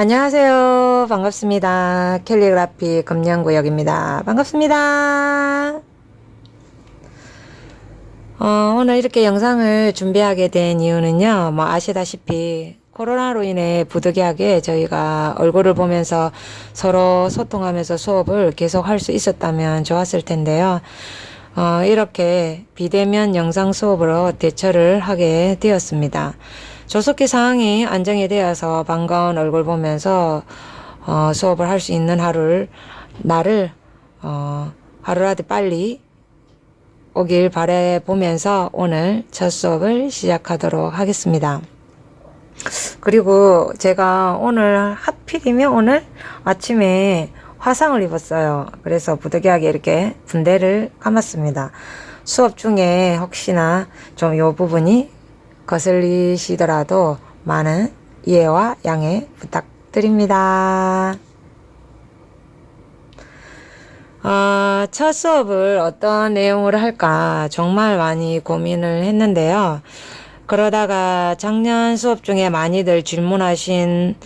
안녕하세요. 반갑습니다. 캘리그라피 금연구역입니다. 반갑습니다. 오늘 이렇게 영상을 준비하게 된 이유는요, 아시다시피 코로나로 인해 부득이하게 저희가 얼굴을 보면서 서로 소통하면서 수업을 계속 할 수 있었다면 좋았을 텐데요. 이렇게 비대면 영상 수업으로 대처를 하게 되었습니다. 조속히 상황이 안정이 되어서 반가운 얼굴 보면서 수업을 할 수 있는 날을 하루라도 빨리 오길 바라보면서 오늘 첫 수업을 시작하도록 하겠습니다. 그리고 제가 오늘 하필이면 오늘 아침에 화상을 입었어요. 그래서 부득이하게 이렇게 분대를 감았습니다. 수업 중에 혹시나 좀 요 부분이 거슬리시더라도 많은 이해와 양해 부탁드립니다. 첫 수업을 어떤 내용으로 할까 정말 많이 고민을 했는데요. 그러다가 작년 수업 중에 많이들 질문하신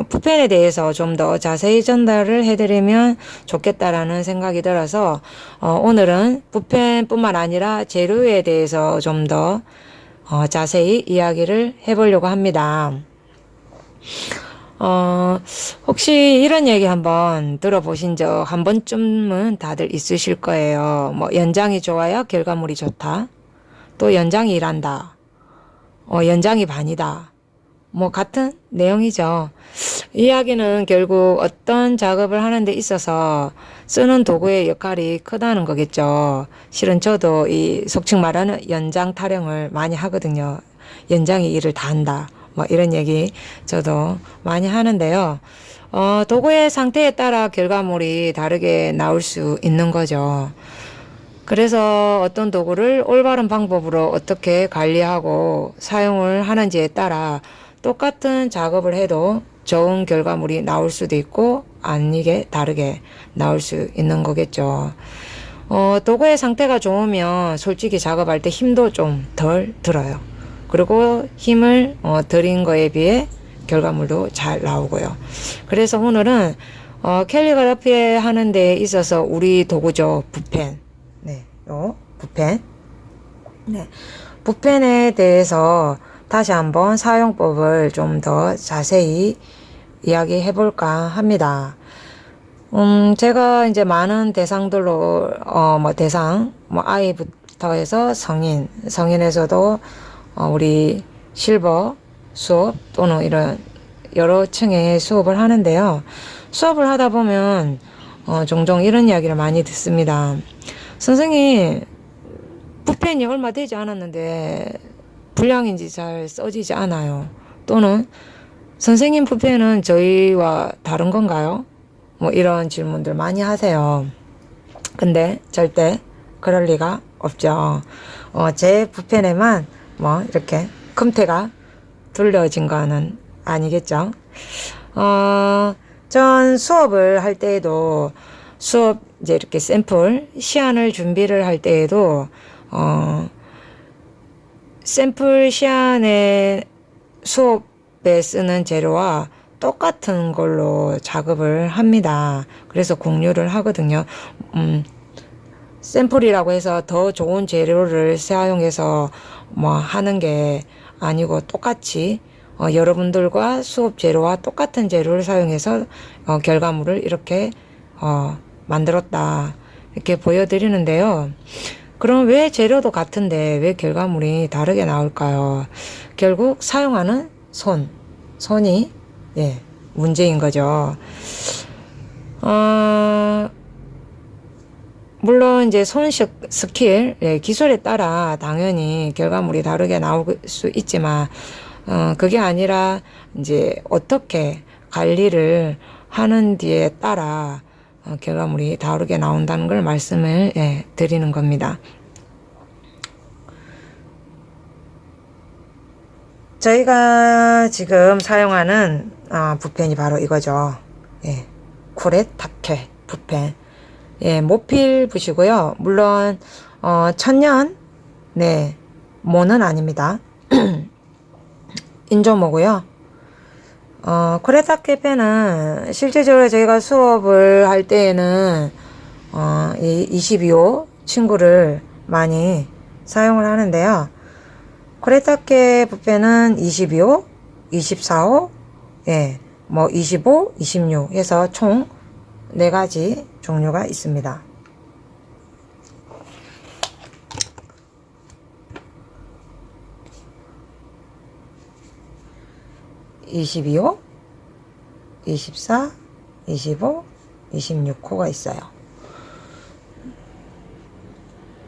붓펜에 대해서 좀 더 자세히 전달을 해드리면 좋겠다라는 생각이 들어서 오늘은 붓펜뿐만 아니라 재료에 대해서 좀 더 자세히 이야기를 해보려고 합니다. 혹시 이런 얘기 한번 들어보신 적 한 번쯤은 다들 있으실 거예요. 연장이 좋아야 결과물이 좋다. 또 연장이 일한다. 연장이 반이다. 같은 내용이죠. 이야기는 결국 어떤 작업을 하는 데 있어서 쓰는 도구의 역할이 크다는 거겠죠. 실은 저도 이 속칭 말하는 연장 타령을 많이 하거든요. 연장이 일을 다 한다. 이런 얘기 저도 많이 하는데요. 도구의 상태에 따라 결과물이 다르게 나올 수 있는 거죠. 그래서 어떤 도구를 올바른 방법으로 어떻게 관리하고 사용을 하는지에 따라 똑같은 작업을 해도 좋은 결과물이 나올 수도 있고 아니게 다르게 나올 수 있는 거겠죠. 도구의 상태가 좋으면 솔직히 작업할 때 힘도 좀 덜 들어요. 그리고 힘을 들인 거에 비해 결과물도 잘 나오고요. 그래서 오늘은 캘리그라피 하는 데 있어서 우리 도구죠. 붓펜. 네, 붓펜. 네, 붓펜에 대해서 다시 한번 사용법을 좀 더 자세히 이야기해 볼까 합니다. 제가 이제 많은 대상들로, 아이부터 해서 성인에서도, 우리 실버 수업 또는 이런 여러 층의 수업을 하는데요. 수업을 하다 보면, 종종 이런 이야기를 많이 듣습니다. 선생님, 붓펜이 얼마 되지 않았는데, 불량인지 잘 써지지 않아요. 또는 선생님 붓펜은 저희와 다른 건가요? 이런 질문들 많이 하세요. 근데 절대 그럴 리가 없죠. 제 붓펜에만 이렇게 금태가 둘러진 거는 아니겠죠. 전 수업을 할 때에도 수업 이제 이렇게 샘플 시안을 준비를 할 때에도 샘플 시안의 수업에 쓰는 재료와 똑같은 걸로 작업을 합니다. 그래서 공유를 하거든요. 샘플이라고 해서 더 좋은 재료를 사용해서 하는 게 아니고 똑같이 여러분들과 수업 재료와 똑같은 재료를 사용해서 결과물을 이렇게 만들었다. 이렇게 보여드리는데요. 그럼 왜 재료도 같은데 왜 결과물이 다르게 나올까요? 결국 사용하는 손이 문제인 거죠. 물론 이제 손 스킬, 기술에 따라 당연히 결과물이 다르게 나올 수 있지만 그게 아니라 이제 어떻게 관리를 하는 뒤에 따라 결과물이 다르게 나온다는 걸 말씀을 드리는 겁니다. 저희가 지금 사용하는 붓펜이 바로 이거죠. 쿠렛 타케 붓펜. 모필 붓이고요. 물론 천년 모는 아닙니다. 인조모고요. 코레타케페는 실제적으로 저희가 수업을 할 때에는 이 22호 친구를 많이 사용을 하는데요. 코레타케 붓펜은 22호, 24호, 예, 뭐 25, 26 해서 총 4가지 종류가 있습니다. (22호) (24) (25) (26호가) 있어요.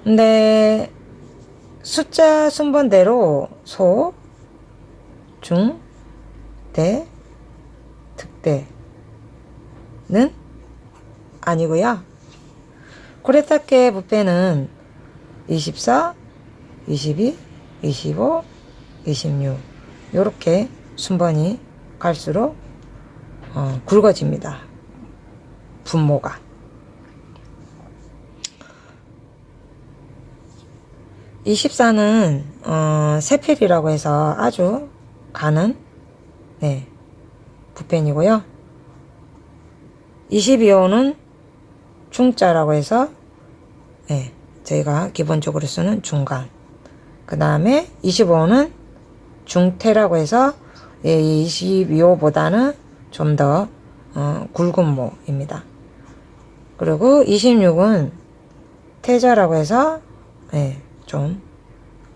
근데 숫자 순번대로 소, 중, 대, 특대는 아니고요. 코레타케 붓펜은 24, 22, 25, 26 요렇게 순번이 갈수록 굵어집니다. 분모가. (24는) 세필이라고 해서 아주 가는 붓펜이고요. 22호는 중자라고 해서 저희가 기본적으로 쓰는 중간. 그 다음에 25호는 중태라고 해서 22호보다는 좀 더 굵은 모입니다. 그리고 26은 태자라고 해서 좀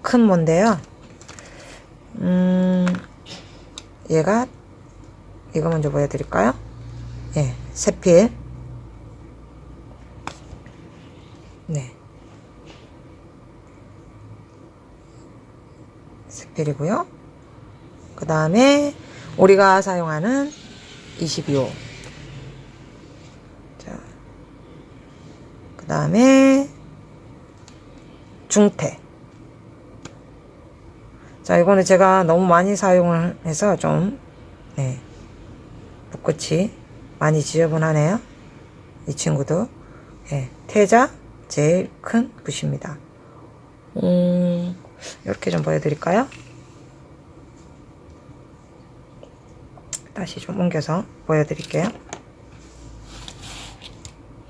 큰 모인데요. 얘가 이거 먼저 보여드릴까요? 세필. 세필이고요. 그 다음에 우리가 사용하는 22호. 자, 그 다음에 중태. 자, 이거는 제가 너무 많이 사용을 해서 좀 붓끝이 많이 지저분하네요. 이 친구도 태자 제일 큰 붓입니다. 이렇게 좀 보여드릴까요? 다시 좀 옮겨서 보여드릴게요.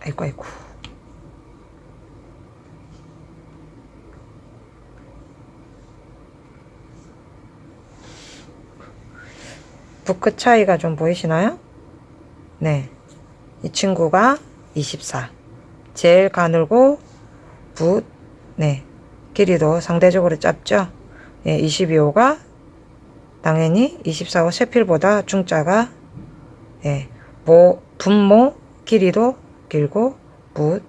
아이고. 붓끝 차이가 좀 보이시나요? 네. 이 친구가 24. 제일 가늘고 붓, 길이도 상대적으로 짧죠? 22호가 당연히 24호 세필보다 중자가 분모 길이도 길고 붓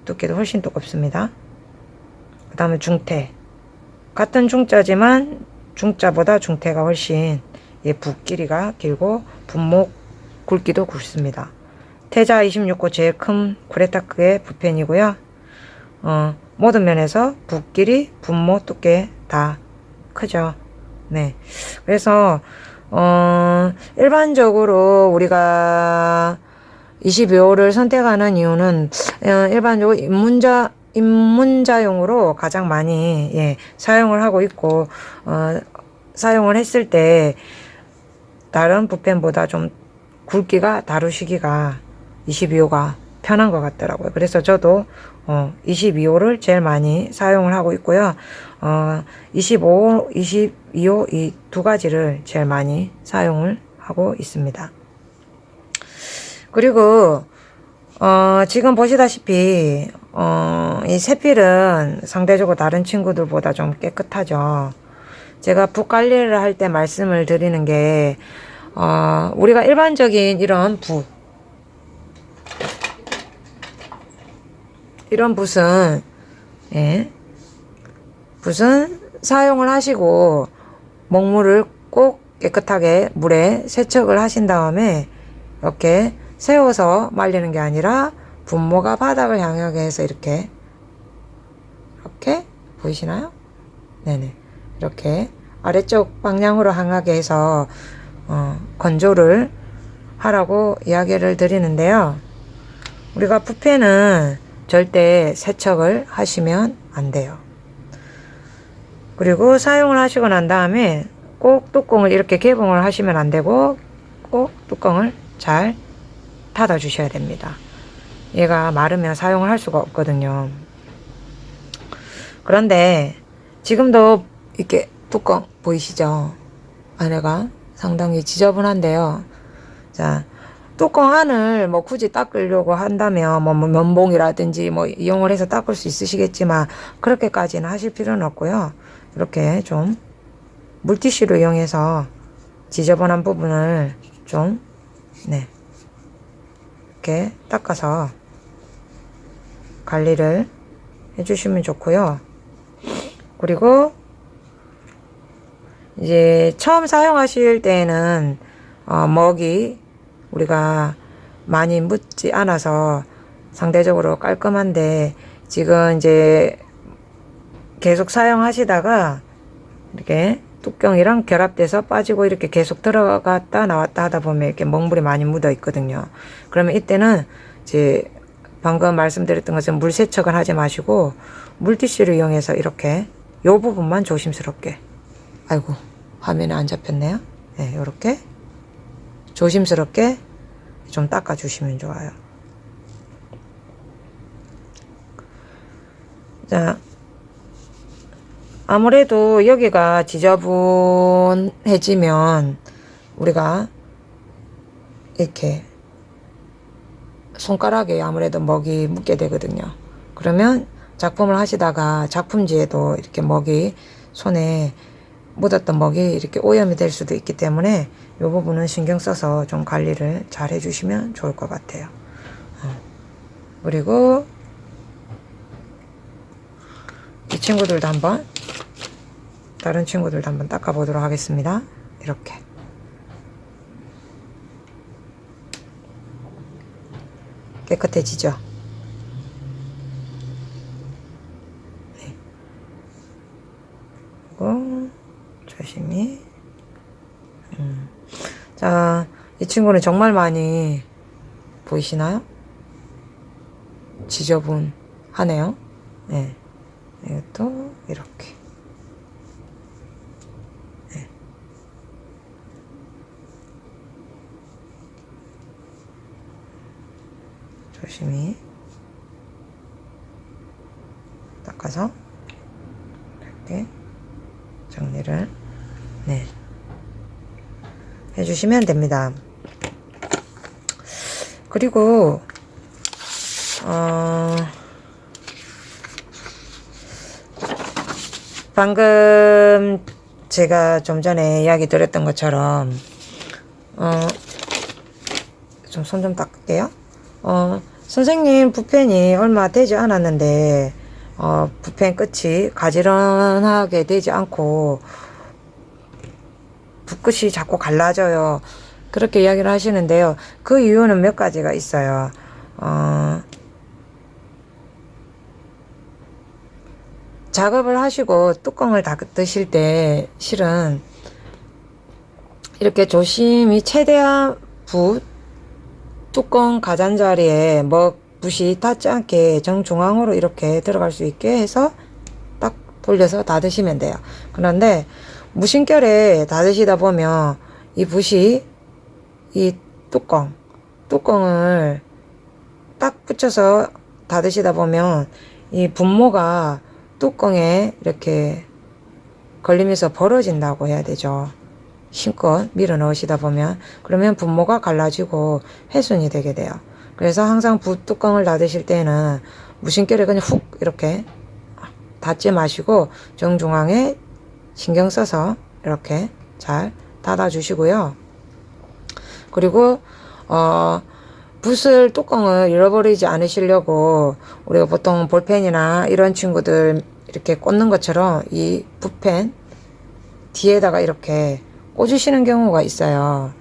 두께도 훨씬 두껍습니다. 그 다음에 중태. 같은 중자지만 중자보다 중태가 훨씬 붓 길이가 길고 분모 굵기도 굵습니다. 태자 26호 제일 큰 코레타케 붓펜이고요. 모든 면에서 붓 길이, 분모 두께 다 크죠. 그래서 일반적으로 우리가 22호를 선택하는 이유는 일반적으로 입문자용으로 가장 많이 사용을 하고 있고 사용을 했을 때 다른 붓펜보다 좀 굵기가 다루시기가 22호가 편한 것 같더라고요. 그래서 저도 22호를 제일 많이 사용을 하고 있고요. 25호, 22호 이 두 가지를 제일 많이 사용을 하고 있습니다. 그리고 지금 보시다시피 이 세필은 상대적으로 다른 친구들보다 좀 깨끗하죠. 제가 붓 관리를 할 때 말씀을 드리는 게 우리가 일반적인 이런 붓은 사용을 하시고 먹물을 꼭 깨끗하게 물에 세척을 하신 다음에 이렇게 세워서 말리는 게 아니라 분모가 바닥을 향하게 해서 이렇게 보이시나요? 네네. 이렇게 아래쪽 방향으로 향하게 해서 건조를 하라고 이야기를 드리는데요. 우리가 붓펜은 절대 세척을 하시면 안 돼요. 그리고 사용을 하시고 난 다음에 꼭 뚜껑을 이렇게 개봉을 하시면 안 되고 꼭 뚜껑을 잘 닫아 주셔야 됩니다. 얘가 마르면 사용을 할 수가 없거든요. 그런데 지금도 이렇게 뚜껑 보이시죠? 안에가 상당히 지저분한데요. 자, 뚜껑 안을 뭐 굳이 닦으려고 한다면 뭐 면봉이라든지 뭐 이용을 해서 닦을 수 있으시겠지만 그렇게까지는 하실 필요는 없고요. 이렇게 좀 물티슈로 이용해서 지저분한 부분을 좀 네, 이렇게 닦아서 관리를 해주시면 좋고요. 그리고 이제 처음 사용하실 때는 먹이 우리가 많이 묻지 않아서 상대적으로 깔끔한데, 지금 이제 계속 사용하시다가 이렇게 뚜껑이랑 결합돼서 빠지고 이렇게 계속 들어갔다 나왔다 하다 보면 이렇게 먹물이 많이 묻어 있거든요. 그러면 이때는 이제 방금 말씀드렸던 것처럼 물 세척은 하지 마시고 물티슈를 이용해서 이렇게 요 부분만 조심스럽게, 아이고 화면에 안 잡혔네요. 네, 요렇게 조심스럽게 좀 닦아 주시면 좋아요. 자, 아무래도 여기가 지저분해지면 우리가 이렇게 손가락에 아무래도 먹이 묻게 되거든요. 그러면 작품을 하시다가 작품지에도 이렇게 먹이, 손에 묻었던 먹이 이렇게 오염이 될 수도 있기 때문에 이 부분은 신경 써서 좀 관리를 잘 해주시면 좋을 것 같아요. 그리고 이 친구들도 한번, 다른 친구들도 한번 닦아 보도록 하겠습니다. 이렇게 깨끗해지죠. 네. 그리고 조심히. 자, 이 친구는 정말 많이 보이시나요? 지저분하네요. 네. 이것도 이렇게. 네. 조심히 닦아서 이렇게 정리를 네, 해주시면 됩니다. 그리고 방금 제가 좀 전에 이야기 드렸던 것처럼 좀 손 좀 닦을게요. 선생님 붓펜이 얼마 되지 않았는데 붓펜 끝이 가지런하게 되지 않고 붓끝이 자꾸 갈라져요. 그렇게 이야기를 하시는데요. 그 이유는 몇 가지가 있어요. 작업을 하시고 뚜껑을 닫으실 때 실은 이렇게 조심히 최대한 뚜껑 가장자리에 붓이 닿지 않게 정중앙으로 이렇게 들어갈 수 있게 해서 딱 돌려서 닫으시면 돼요. 그런데 무심결에 닫으시다 보면 이 붓이 이 뚜껑을 딱 붙여서 닫으시다 보면 이 분모가 뚜껑에 이렇게 걸리면서 벌어진다고 해야 되죠. 힘껏 밀어 넣으시다 보면, 그러면 분모가 갈라지고 훼손이 되게 돼요. 그래서 항상 뚜껑을 닫으실 때는 무심결에 그냥 훅 이렇게 닫지 마시고 정중앙에 신경 써서 이렇게 잘 닫아 주시고요. 그리고 뚜껑을 잃어버리지 않으시려고 우리가 보통 볼펜이나 이런 친구들 이렇게 꽂는 것처럼 이 붓펜 뒤에다가 이렇게 꽂으시는 경우가 있어요.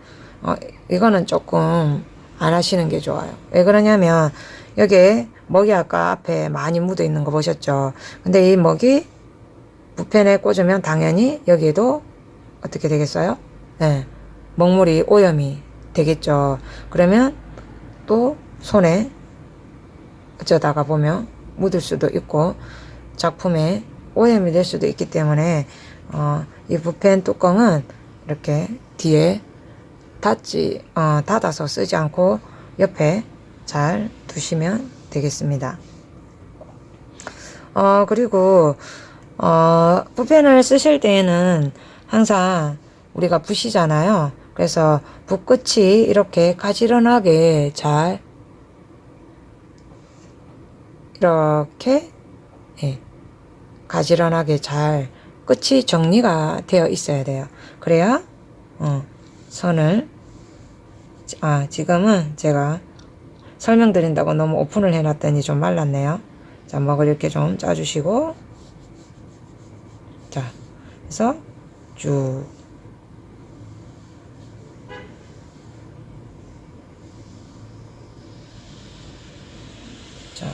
이거는 조금 안 하시는 게 좋아요. 왜 그러냐면 여기에 먹이 아까 앞에 많이 묻어 있는 거 보셨죠? 근데 이 먹이 붓펜에 꽂으면 당연히 여기에도 어떻게 되겠어요? 네, 먹물이 오염이 되겠죠. 그러면 또 손에 어쩌다가 보면 묻을 수도 있고 작품에 오염이 될 수도 있기 때문에 이 붓펜 뚜껑은 이렇게 뒤에 닫아서 쓰지 않고 옆에 잘 두시면 되겠습니다. 그리고 붓펜을 쓰실 때에는 항상 우리가 붓이잖아요. 그래서 붓끝이 이렇게 가지런하게 잘 이렇게 가지런하게 잘 끝이 정리가 되어 있어야 돼요. 그래야 선을 지금은 제가 설명드린다고 너무 오픈을 해놨더니 좀 말랐네요. 자, 먹을 이렇게 좀 짜주시고, 자, 그래서 쭉. 자,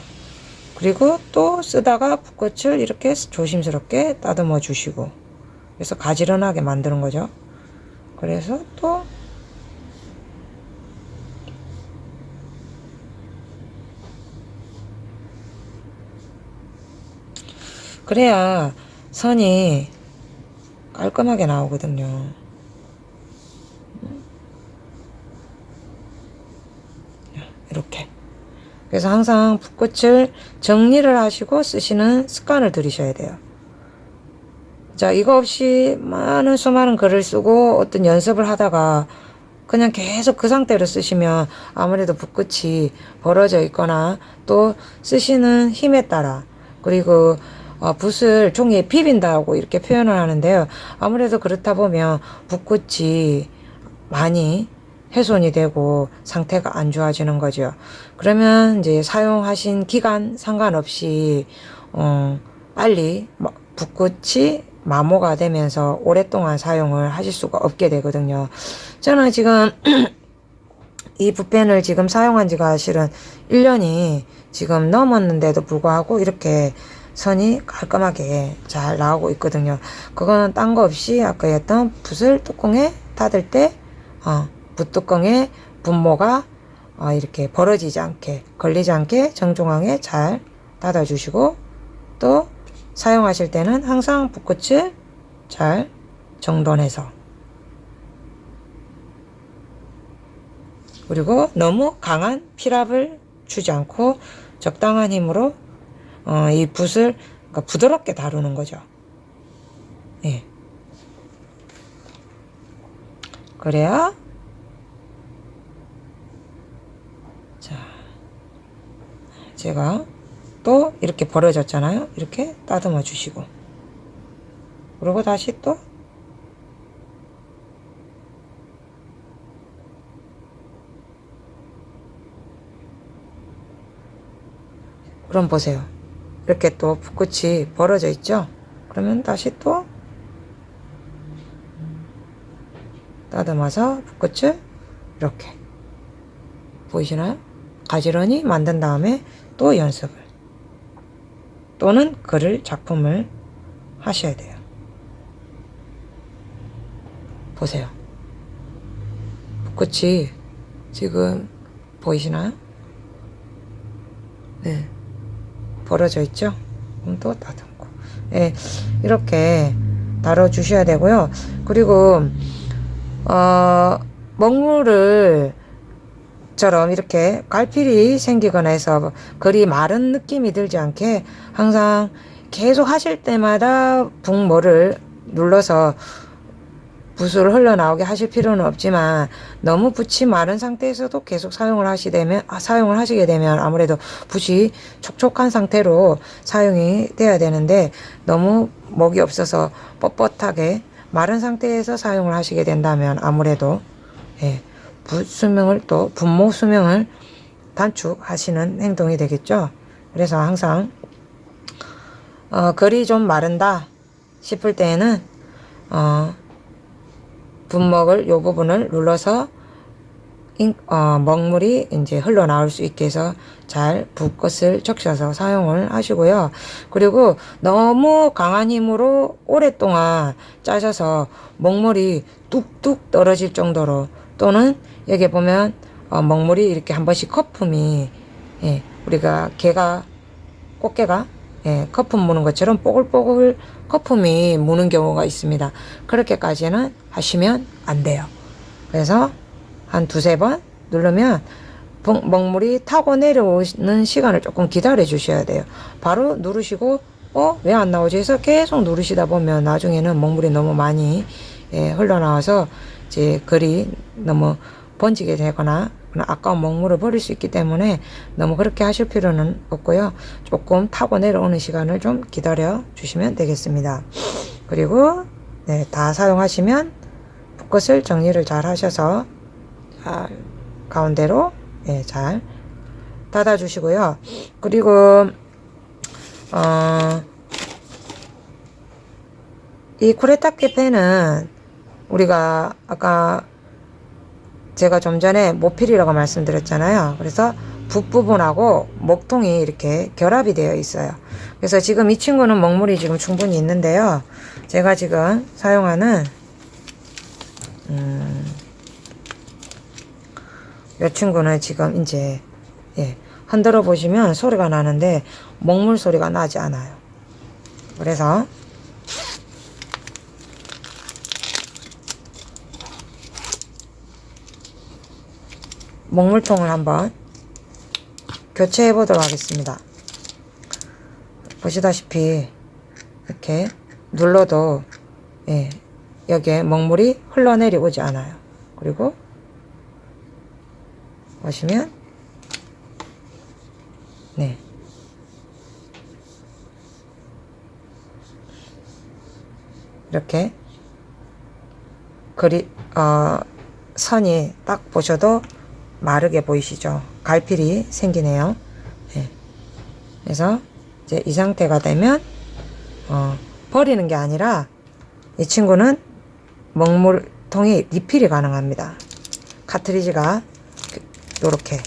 그리고 또 쓰다가 붓끝을 이렇게 조심스럽게 따듬어 주시고, 그래서 가지런하게 만드는 거죠. 그래서 또 그래야 선이 깔끔하게 나오거든요. 이렇게. 그래서 항상 붓끝을 정리를 하시고 쓰시는 습관을 들이셔야 돼요. 자, 이거 없이 많은 수많은 글을 쓰고 어떤 연습을 하다가 그냥 계속 그 상태로 쓰시면 아무래도 붓끝이 벌어져 있거나 또 쓰시는 힘에 따라, 그리고 붓을 종이에 비빈다고 이렇게 표현을 하는데요. 아무래도 그렇다 보면 붓끝이 많이 훼손이 되고 상태가 안 좋아지는 거죠. 그러면 이제 사용하신 기간 상관없이 빨리 붓끝이 마모가 되면서 오랫동안 사용을 하실 수가 없게 되거든요. 저는 지금 이 붓펜을 지금 사용한 지가 실은 1년이 지금 넘었는데도 불구하고 이렇게 선이 깔끔하게 잘 나오고 있거든요. 그거는 딴 거 없이 아까 했던 붓을 뚜껑에 닫을 때 붓뚜껑에 붓모가 이렇게 벌어지지 않게, 걸리지 않게 정중하게 잘 닫아주시고, 또 사용하실 때는 항상 붓끝을 잘 정돈해서, 그리고 너무 강한 피랍을 주지 않고 적당한 힘으로 이 붓을 그러니까 부드럽게 다루는 거죠. 예. 그래야 자, 제가 또 이렇게 벌어졌잖아요. 이렇게 따듬어 주시고, 그리고 다시 또 그럼 보세요. 이렇게 또 붓끝이 벌어져 있죠. 그러면 다시 또 따듬어서 붓끝을 이렇게, 보이시나요? 가지런히 만든 다음에 또 연습을 또는 글을 작품을 하셔야 돼요. 보세요. 붓끝이 지금 보이시나요? 네, 벌어져 있죠? 그럼 또 다듬고, 네, 이렇게 다뤄 주셔야 되고요. 그리고 먹물을 처럼 이렇게 갈필이 생기거나 해서 글이 마른 느낌이 들지 않게 항상 계속 하실 때마다 붓모를 눌러서 붓을 흘러나오게 하실 필요는 없지만, 너무 붓이 마른 상태에서도 계속 사용을 하시게 되면 아무래도 붓이 촉촉한 상태로 사용이 돼야 되는데, 너무 먹이 없어서 뻣뻣하게 마른 상태에서 사용을 하시게 된다면 아무래도 붓 수명을, 또 붓모 수명을 단축하시는 행동이 되겠죠. 그래서 항상 글이 좀 마른다 싶을 때에는 붓먹을 요 부분을 눌러서 먹물이 이제 흘러나올 수 있게 해서 잘 붓끝을 적셔서 사용을 하시고요. 그리고 너무 강한 힘으로 오랫동안 짜셔서 먹물이 뚝뚝 떨어질 정도로, 또는 여기 보면 먹물이 이렇게 한 번씩 거품이, 우리가 꽃게가 예, 거품 무는 것처럼 뽀글뽀글 거품이 무는 경우가 있습니다. 그렇게까지는 하시면 안 돼요. 그래서 한 두세 번 누르면 먹물이 타고 내려오는 시간을 조금 기다려 주셔야 돼요. 바로 누르시고 왜 안 나오지 해서 계속 누르시다 보면 나중에는 먹물이 너무 많이 흘러나와서 이제 글이 너무 번지게 되거나 아까운 먹물을 버릴 수 있기 때문에 너무 그렇게 하실 필요는 없고요. 조금 타고 내려오는 시간을 좀 기다려 주시면 되겠습니다. 그리고 다 사용하시면 붓것을 정리를 잘 하셔서 가운데로 잘 닫아 주시고요. 그리고 이 쿠레타케 펜은 우리가 아까 제가 좀 전에 모필이라고 말씀드렸잖아요. 그래서 붓부분하고 목통이 이렇게 결합이 되어 있어요. 그래서 지금 이 친구는 먹물이 지금 충분히 있는데요. 제가 지금 사용하는 이 친구는 지금 이제 흔들어 보시면 소리가 나는데 먹물 소리가 나지 않아요. 그래서 먹물통을 한번 교체해 보도록 하겠습니다. 보시다시피 이렇게 눌러도 여기에 먹물이 흘러내려오지 않아요. 그리고 보시면 이렇게 선이 딱 보셔도 마르게 보이시죠? 갈필이 생기네요. 그래서 이제 이 상태가 되면 버리는 게 아니라 이 친구는 먹물통이 리필이 가능합니다. 카트리지가 이렇게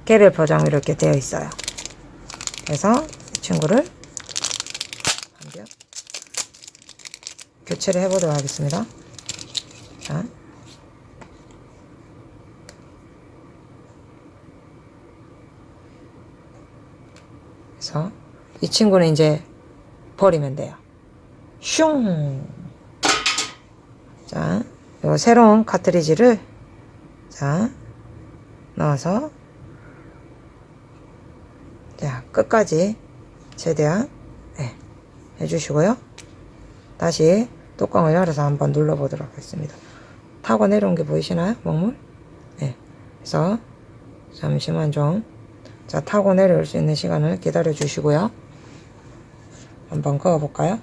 개별 포장으로 이렇게 되어 있어요. 그래서 이 친구를 교체를 해보도록 하겠습니다. 자. 그래서 이 친구는 이제 버리면 돼요. 슝! 자, 요 새로운 카트리지를 자, 넣어서 자, 끝까지 최대한 해주시고요. 다시 뚜껑을 열어서 한번 눌러보도록 하겠습니다. 타고 내려온 게 보이시나요? 먹물? 그래서 잠시만 좀 자, 타고 내려올 수 있는 시간을 기다려 주시고요. 한번 그어 볼까요?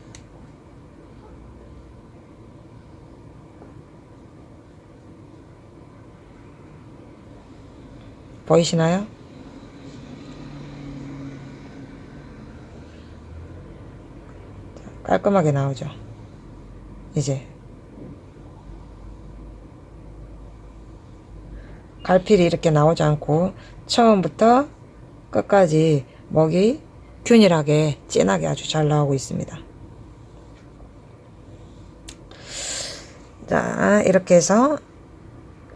보이시나요? 깔끔하게 나오죠. 이제 갈필이 이렇게 나오지 않고 처음부터 끝까지 먹이 균일하게 진하게 아주 잘 나오고 있습니다. 자, 이렇게 해서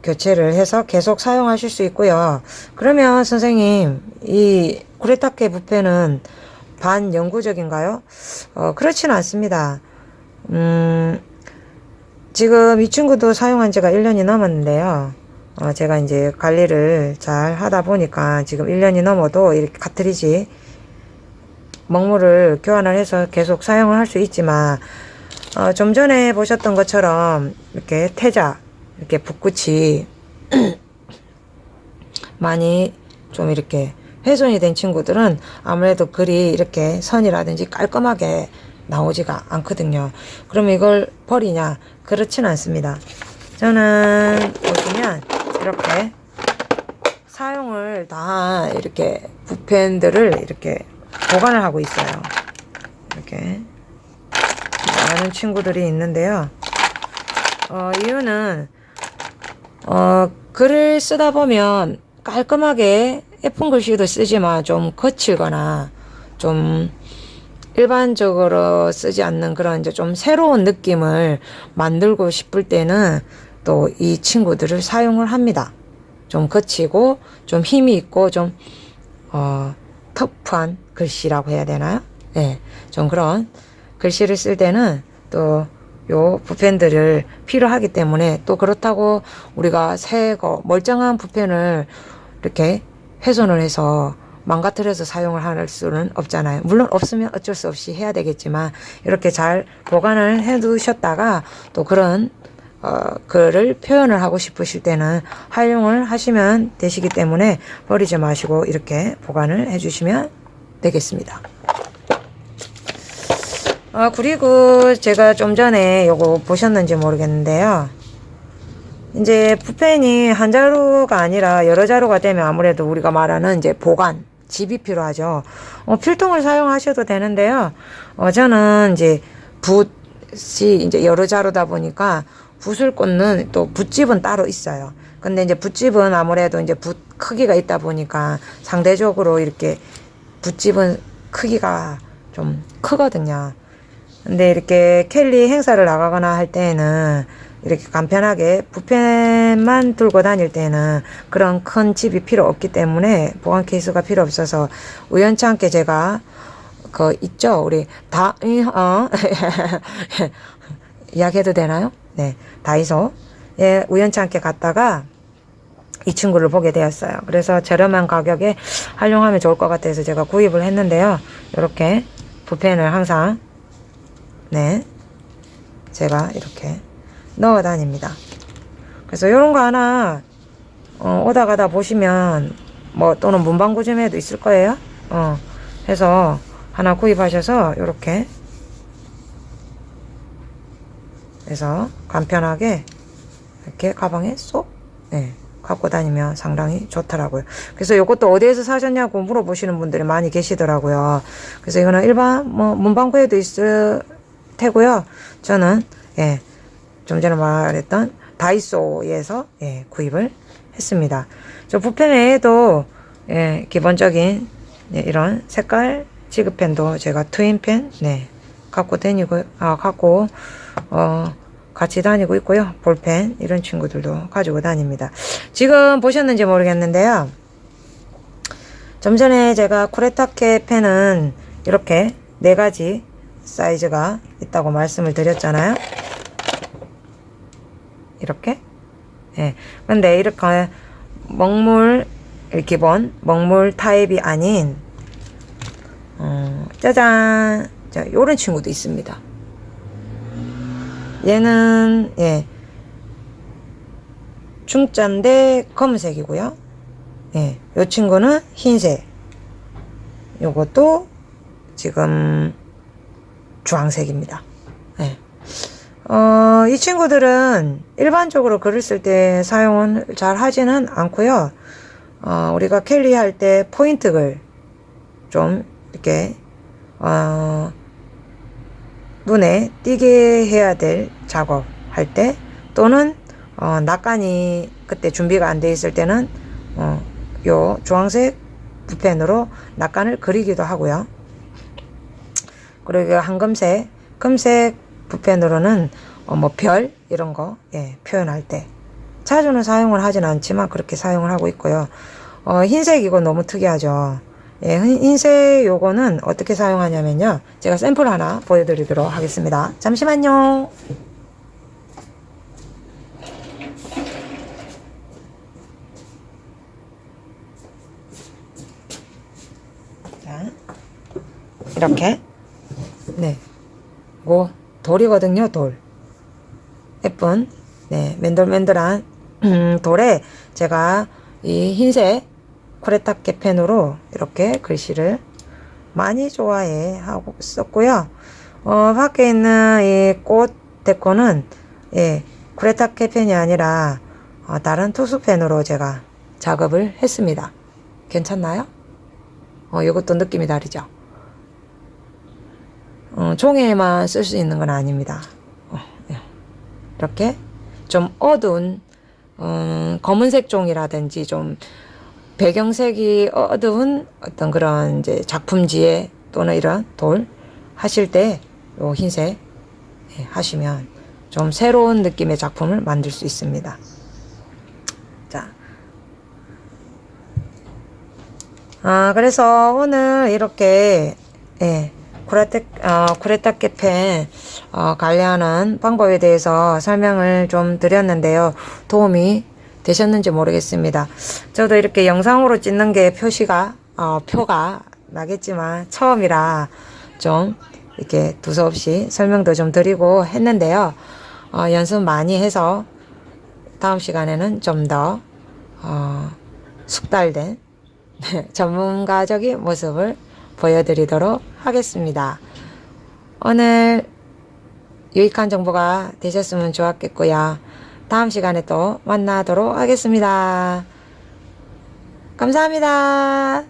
교체를 해서 계속 사용하실 수 있고요. 그러면 선생님, 이 쿠레타케 붓펜은 반영구적인가요? 그렇지는 않습니다. 지금 이 친구도 사용한 지가 1년이 넘었는데요. 제가 이제 관리를 잘 하다 보니까 지금 1년이 넘어도 이렇게 카트리지 먹물을 교환을 해서 계속 사용을 할 수 있지만 좀 전에 보셨던 것처럼 이렇게 태자 이렇게 붓끝이 많이 좀 이렇게 훼손이 된 친구들은 아무래도 글이 이렇게 선이라든지 깔끔하게 나오지가 않거든요. 그럼 이걸 버리냐? 그렇지는 않습니다. 저는 보시면 이렇게 사용을 다 이렇게 붓펜들을 이렇게 보관을 하고 있어요. 이렇게 많은 친구들이 있는데요. 이유는 글을 쓰다 보면 깔끔하게 예쁜 글씨도 쓰지만 좀 거칠거나 좀 일반적으로 쓰지 않는 그런 이제 좀 새로운 느낌을 만들고 싶을 때는 또 이 친구들을 사용을 합니다. 좀 거치고 좀 힘이 있고 좀 터프한 글씨라고 해야 되나요? 예, 좀 그런 글씨를 쓸 때는 또 요 붓펜들을 필요하기 때문에, 또 그렇다고 우리가 새 거 멀쩡한 붓펜을 이렇게 훼손을 해서 망가뜨려서 사용을 할 수는 없잖아요. 물론 없으면 어쩔 수 없이 해야 되겠지만, 이렇게 잘 보관을 해 두셨다가 또 그런 글을 표현을 하고 싶으실 때는 활용을 하시면 되시기 때문에 버리지 마시고 이렇게 보관을 해 주시면 되겠습니다. 그리고 제가 좀 전에 요거 보셨는지 모르겠는데요. 이제 붓펜이 한 자루가 아니라 여러 자루가 되면 아무래도 우리가 말하는 이제 보관, 집이 필요하죠. 필통을 사용하셔도 되는데요. 저는 이제 붓이 이제 여러 자루다 보니까 붓을 꽂는 또 붓집은 따로 있어요. 근데 이제 붓집은 아무래도 이제 붓 크기가 있다 보니까 상대적으로 이렇게 붓집은 크기가 좀 크거든요. 근데 이렇게 캘리 행사를 나가거나 할 때에는 이렇게 간편하게 붓펜만 들고 다닐 때는 그런 큰 집이 필요 없기 때문에 보관 케이스가 필요 없어서 우연치 않게 제가 그 있죠, 우리 이야기해도 되나요? 네, 다이소에 우연치 않게 갔다가 이 친구를 보게 되었어요. 그래서 저렴한 가격에 활용하면 좋을 것 같아서 제가 구입을 했는데요. 이렇게 붓펜을 항상 제가 이렇게 넣어 다닙니다. 그래서 요런 거 하나 오다 가다 보시면 뭐 또는 문방구점에도 있을 거예요. 해서 하나 구입하셔서 요렇게 해서 간편하게 이렇게 가방에 쏙 갖고 다니면 상당히 좋더라고요. 그래서 요것도 어디에서 사셨냐고 물어보시는 분들이 많이 계시더라고요. 그래서 이거는 일반 뭐 문방구에도 있을 테고요. 저는 좀 전에 말했던 다이소에서 구입을 했습니다. 저 붓펜 외에도 기본적인 이런 색깔 지급펜도 제가 트윈펜 갖고 다니고 같이 다니고 있고요. 볼펜 이런 친구들도 가지고 다닙니다. 지금 보셨는지 모르겠는데요. 좀 전에 제가 쿠레타케 펜은 이렇게 4가지 사이즈가 있다고 말씀을 드렸잖아요. 이렇게. 근데 이렇게 기본 먹물 타입이 아닌 짜잔, 자, 요런 친구도 있습니다. 얘는 중짠데 검은색이고요. 요 친구는 흰색. 요것도 지금 주황색입니다. 이 친구들은 일반적으로 글을 쓸 때 사용은 잘 하지는 않고요. 우리가 캘리 할 때 포인트 글 좀 이렇게 눈에 띄게 해야 될 작업 할 때, 또는 낙관이 그때 준비가 안 돼 있을 때는 요 주황색 붓펜으로 낙관을 그리기도 하고요. 그리고 한금색, 금색 붓펜으로는 뭐 별 이런 거 표현할 때 자주는 사용을 하진 않지만 그렇게 사용을 하고 있고요. 흰색 이거 너무 특이하죠. 흰색 요거는 어떻게 사용하냐면요, 제가 샘플 하나 보여드리도록 하겠습니다. 잠시만요. 자, 이렇게 고 돌이거든요. 돌 예쁜 맨들맨들한 돌에 제가 이 흰색 쿠레타케 펜으로 이렇게 글씨를 많이 좋아해 하고 썼고요. 밖에 있는 이 꽃 데코는 쿠레타케 펜이 아니라 다른 투수펜으로 제가 작업을 했습니다. 괜찮나요? 이것도 느낌이 다르죠? 종이에만 쓸 수 있는 건 아닙니다. 이렇게 좀 어두운 검은색 종이라든지 좀 배경색이 어두운 어떤 그런 이제 작품지에 또는 이런 돌 하실 때 요 흰색 하시면 좀 새로운 느낌의 작품을 만들 수 있습니다. 자, 그래서 오늘 이렇게, 예, 쿠레타 캐펜, 관리하는 방법에 대해서 설명을 좀 드렸는데요. 도움이 되셨는지 모르겠습니다. 저도 이렇게 영상으로 찍는 게 표가 나겠지만, 처음이라 좀 이렇게 두서없이 설명도 좀 드리고 했는데요. 연습 많이 해서 다음 시간에는 좀 더, 숙달된 전문가적인 모습을 보여드리도록 하겠습니다. 오늘 유익한 정보가 되셨으면 좋았겠고요. 다음 시간에 또 만나도록 하겠습니다. 감사합니다.